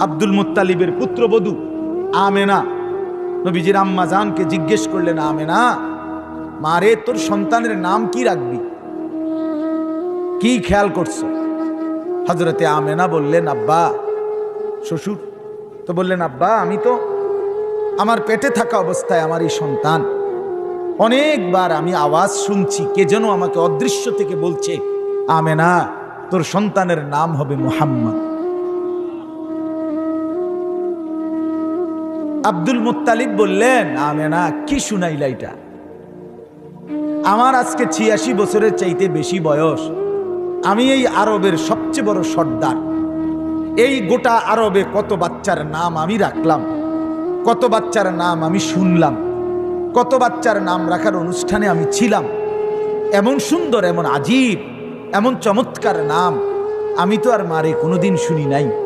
আব্দুল মুত্তালিবের পুত্রবধূ আমেনা নবীজির আম্মা জানকে জিজ্ঞেস করলেন, আমেনা মারে তোর সন্তানের নাম কি রাখবি, কি খেয়াল করছো? হযরতে আমেনা বললেন, আব্বা, শ্বশুর তো বললেন, আব্বা আমি তো আমার পেটে থাকা অবস্থায় আমার এই সন্তান অনেকবার আমি আওয়াজ শুনছি, কে যেন আমাকে অদৃশ্য থেকে বলছে, আমেনা তোর সন্তানের নাম হবে মুহাম্মদ। আব্দুল মুত্তালিব বললেন, আমেনা কি শুনাইলা এটা? আমার আজকে ৮৬ বছরের চাইতে বেশি বয়স, আমি এই আরবের সবচেয়ে বড় সর্দার, এই গোটা আরবে কত বাচ্চার নাম আমি রাখলাম, কত বাচ্চার নাম আমি শুনলাম, কত বাচ্চার নাম রাখার অনুষ্ঠানে আমি ছিলাম, এমন সুন্দর, এমন আজীব, এমন চমৎকার নাম আমি তো আর মারে কোনোদিন শুনি নাই।